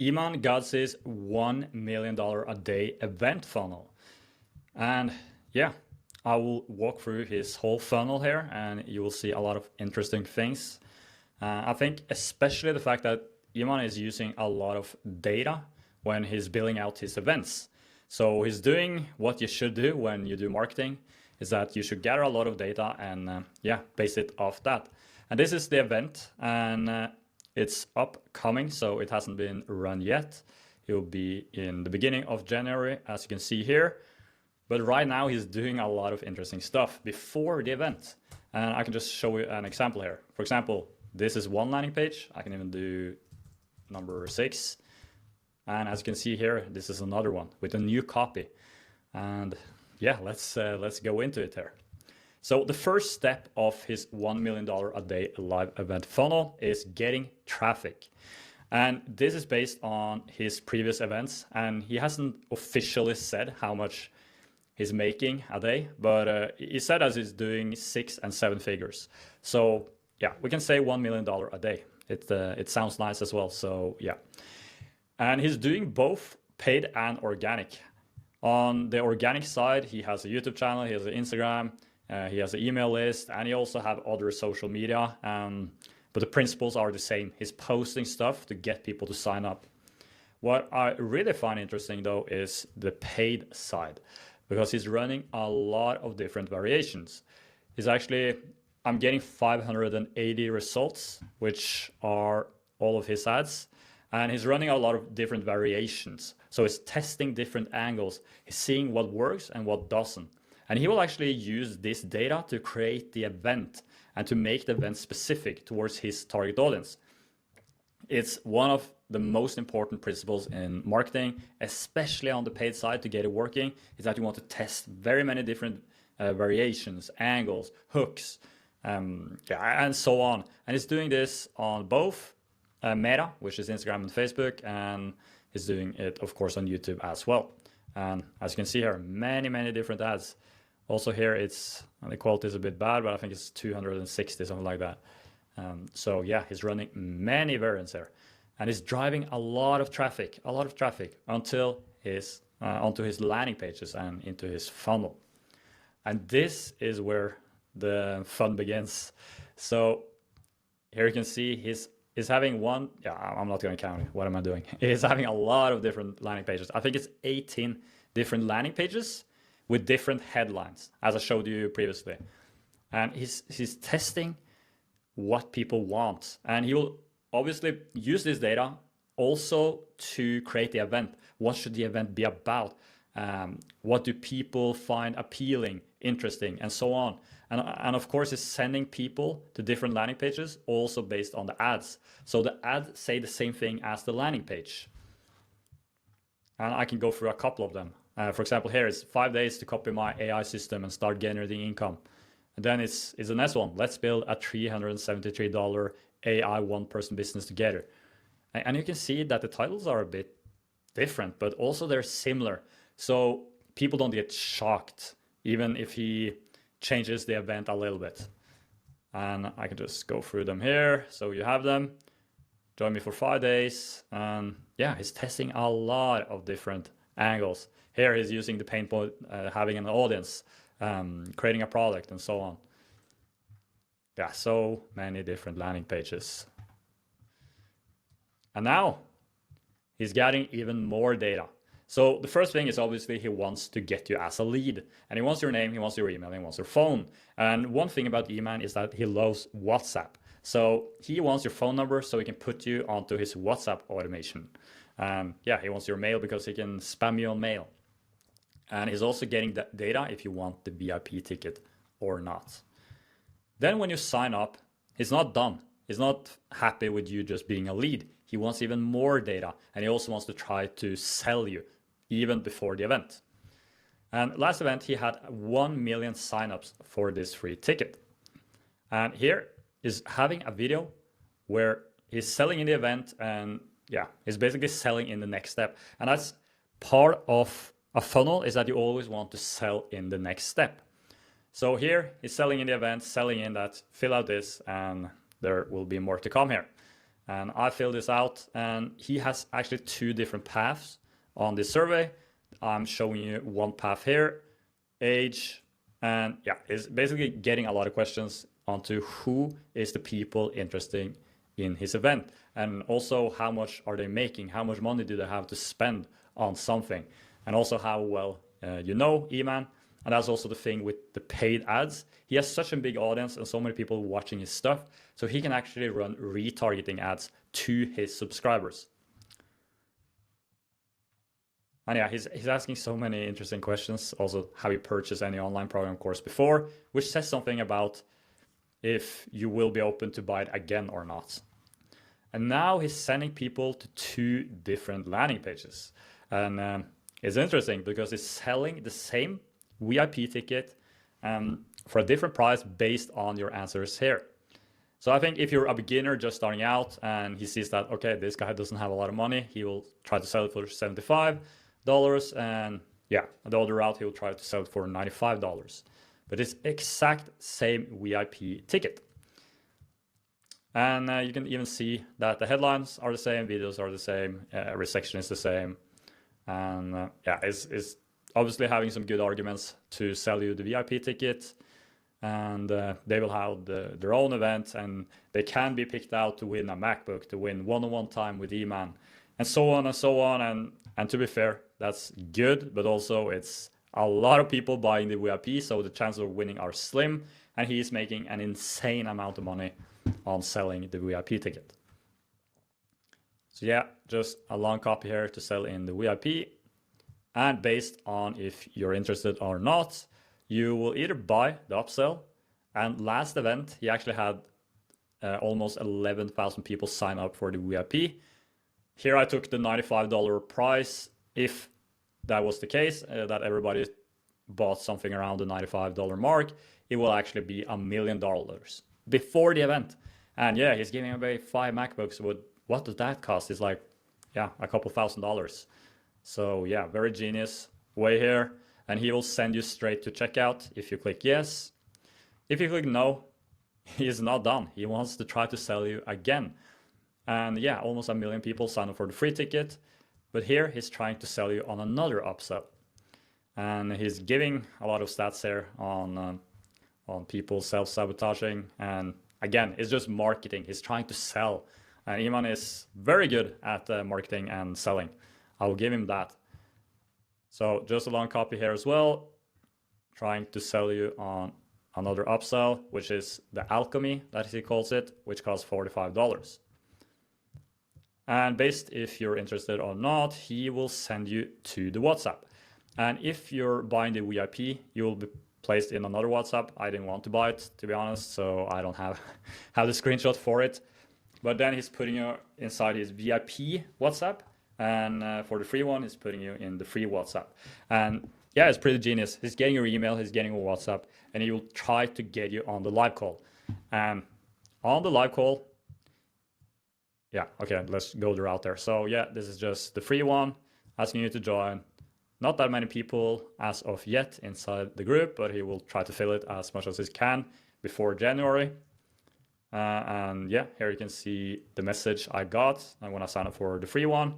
Iman Gadzhi's $1 million a day event funnel. And yeah, I will walk through his whole funnel here and you will see a lot of interesting things. I think especially the fact that Iman is using a lot of data when he's building out his events. So he's doing what you should do when you do marketing, is that you should gather a lot of data and base it off that. And this is the event, and it's upcoming, so it hasn't been run yet. It will be in the beginning of January, as you can see here. But right now he's doing a lot of interesting stuff before the event. And I can just show you an example here. For example, this is one landing page. I can even do number 6. And as you can see here, this is another one with a new copy. And yeah, let's go into it here. So the first step of his $1 million a day live event funnel is getting traffic. And this is based on his previous events. And he hasn't officially said how much he's making a day, but he said as he's doing 6 and 7 figures. So yeah, we can say $1 million a day. It sounds nice as well. So yeah. And he's doing both paid and organic. On the organic side, he has a YouTube channel, he has an Instagram, he has an email list, and he also have other social media. But the principles are the same. He's posting stuff to get people to sign up. What I really find interesting though is the paid side, because he's running a lot of different variations. I'm getting 580 results, which are all of his ads. And he's running a lot of different variations. So he's testing different angles. He's seeing what works and what doesn't. And he will actually use this data to create the event and to make the event specific towards his target audience. It's one of the most important principles in marketing, especially on the paid side to get it working, is that you want to test very many different variations, angles, hooks, and so on. And he's doing this on both Meta, which is Instagram and Facebook, and he's doing it, of course, on YouTube as well. And as you can see here, many different ads. Also here, the quality is a bit bad, but I think it's 260, something like that. So yeah, he's running many variants here, and he's driving a lot of traffic until onto his landing pages and into his funnel. And this is where the fun begins. So here you can see he's having I'm not going to count it. What am I doing? He's having a lot of different landing pages. I think it's 18 different landing pages with different headlines, as I showed you previously. And he's testing what people want. And he will obviously use this data also to create the event. What should the event be about? What do people find appealing, interesting, and so on. And of course, it's sending people to different landing pages also based on the ads. So the ads say the same thing as the landing page. And I can go through a couple of them. For example, here is 5 days to copy my AI system and start generating income. And then it's the next one. Let's build a $373 AI one-person business together. And you can see that the titles are a bit different, but also they're similar. So people don't get shocked, even if he changes the event a little bit. And I can just go through them here. So you have them. Join me for 5 days. And yeah, he's testing a lot of different angles. Here he's using the pain point, having an audience, creating a product, and so on. Yeah, so many different landing pages. And now he's getting even more data. So the first thing is obviously he wants to get you as a lead, and he wants your name, he wants your email, he wants your phone. And one thing about Iman is that he loves WhatsApp. So he wants your phone number so he can put you onto his WhatsApp automation. And yeah, he wants your mail because he can spam you on mail. And he's also getting the data if you want the VIP ticket or not. Then when you sign up, he's not done. He's not happy with you just being a lead. He wants even more data, and he also wants to try to sell you even before the event. And last event, he had 1 million signups for this free ticket. And here is having a video where he's selling in the event, and yeah, he's basically selling in the next step. And that's part of a funnel, is that you always want to sell in the next step. So here he's selling in the event, selling in that, fill out this, and there will be more to come here. And I filled this out, and he has actually 2 different paths on this survey. I'm showing you one path here, age, and yeah, it's basically getting a lot of questions onto who is the people interested in his event, and also how much are they making, how much money do they have to spend on something, and also how well you know Iman. And that's also the thing with the paid ads. He has such a big audience and so many people watching his stuff, so he can actually run retargeting ads to his subscribers. And yeah, he's asking so many interesting questions. Also, have you purchased any online program course before, which says something about if you will be open to buy it again or not. And now he's sending people to 2 different landing pages. And it's interesting because he's selling the same VIP ticket for a different price based on your answers here. So I think if you're a beginner just starting out and he sees that, okay, this guy doesn't have a lot of money, he will try to sell it for $75. And yeah, the other route, he will try to sell it for $95. But it's exact same VIP ticket. And you can even see that the headlines are the same, videos are the same, every section is the same. And yeah, it's obviously having some good arguments to sell you the VIP ticket. And they will have their own event, and they can be picked out to win a MacBook, to win one-on-one time with Iman, and so on and so on. And to be fair, that's good, but also it's a lot of people buying the VIP, so the chances of winning are slim, and he is making an insane amount of money on selling the VIP ticket. So yeah, just a long copy here to sell in the VIP. And based on if you're interested or not, you will either buy the upsell. And last event, he actually had almost 11,000 people sign up for the VIP. Here I took the $95 price. If that was the case, that everybody bought something around the $95 mark, it will actually be $1 million before the event. And yeah, he's giving away 5 MacBooks. What does that cost? It's like, yeah, a couple $1,000s. So yeah, very genius way here. And he will send you straight to checkout if you click yes. If you click no, he is not done. He wants to try to sell you again. And yeah, almost 1 million people sign up for the free ticket. But here he's trying to sell you on another upsell. And he's giving a lot of stats here on people self-sabotaging. And again, it's just marketing. He's trying to sell. And Iman is very good at marketing and selling. I will give him that. So just a long copy here as well, trying to sell you on another upsell, which is the alchemy, that he calls it, which costs $45. And based if you're interested or not, he will send you to the WhatsApp. And if you're buying the VIP, you will be placed in another WhatsApp. I didn't want to buy it, to be honest, so I don't have the screenshot for it. But then he's putting you inside his VIP WhatsApp. And for the free one, he's putting you in the free WhatsApp. And yeah, it's pretty genius. He's getting your email, he's getting your WhatsApp, and he will try to get you on the live call. And on the live call, yeah, okay, let's go the route there. So yeah, this is just the free one, asking you to join. Not that many people as of yet inside the group, but he will try to fill it as much as he can before January. And yeah, here you can see the message I got when I signed up for the free one.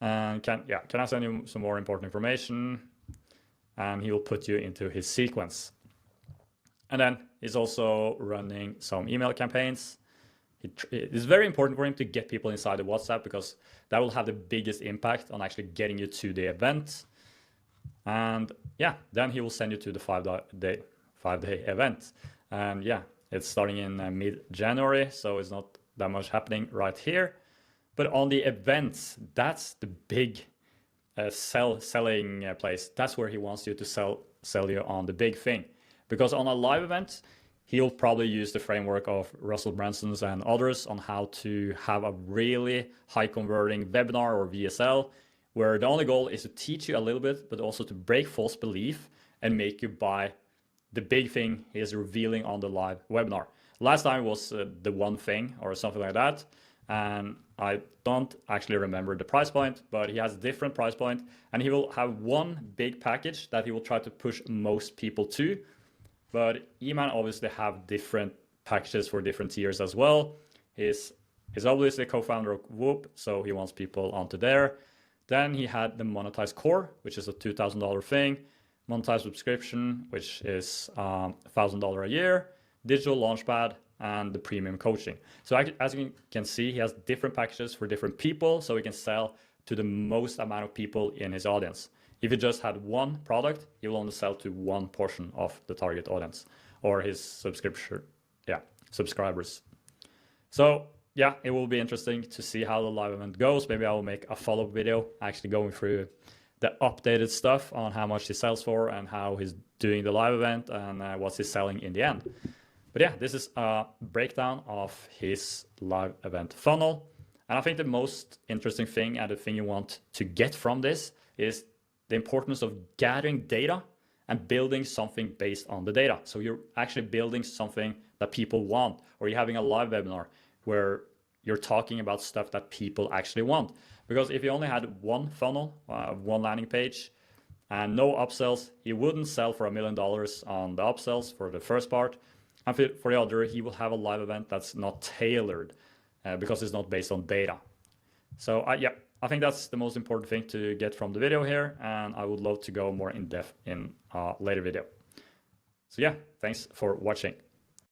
And can I send you some more important information? And he will put you into his sequence. And then he's also running some email campaigns. It's very important for him to get people inside the WhatsApp because that will have the biggest impact on actually getting you to the event. And yeah, then he will send you to the 5-day event. And yeah, it's starting in mid-January, so it's not that much happening right here. But on the events, that's the big selling place. That's where he wants you to sell you on the big thing. Because on a live event, he'll probably use the framework of Russell Branson's and others on how to have a really high converting webinar or VSL, where the only goal is to teach you a little bit, but also to break false belief and make you buy the big thing he is revealing on the live webinar. Last time was the one thing or something like that. And I don't actually remember the price point, but he has a different price point, and he will have one big package that he will try to push most people to. But Iman obviously have different packages for different tiers as well. His He's obviously co-founder of Whoop, so he wants people onto there. Then he had the monetized core, which is a $2,000 thing, monetized subscription, which is $1,000 a year, digital launchpad, and the premium coaching. So as you can see, he has different packages for different people, so he can sell to the most amount of people in his audience. If he just had one product, he will only sell to one portion of the target audience or his subscribers. So yeah, it will be interesting to see how the live event goes. Maybe I will make a follow-up video actually going through the updated stuff on how much he sells for and how he's doing the live event and what's he selling in the end. But yeah, this is a breakdown of his live event funnel. And I think the most interesting thing and the thing you want to get from this is the importance of gathering data and building something based on the data. So you're actually building something that people want, or you're having a live webinar where you're talking about stuff that people actually want. Because if you only had one funnel, one landing page, and no upsells, he wouldn't sell for $1 million on the upsells for the first part. And for the other, he will have a live event that's not tailored because it's not based on data. So yeah, I think that's the most important thing to get from the video here, and I would love to go more in depth in a later video. So yeah, thanks for watching.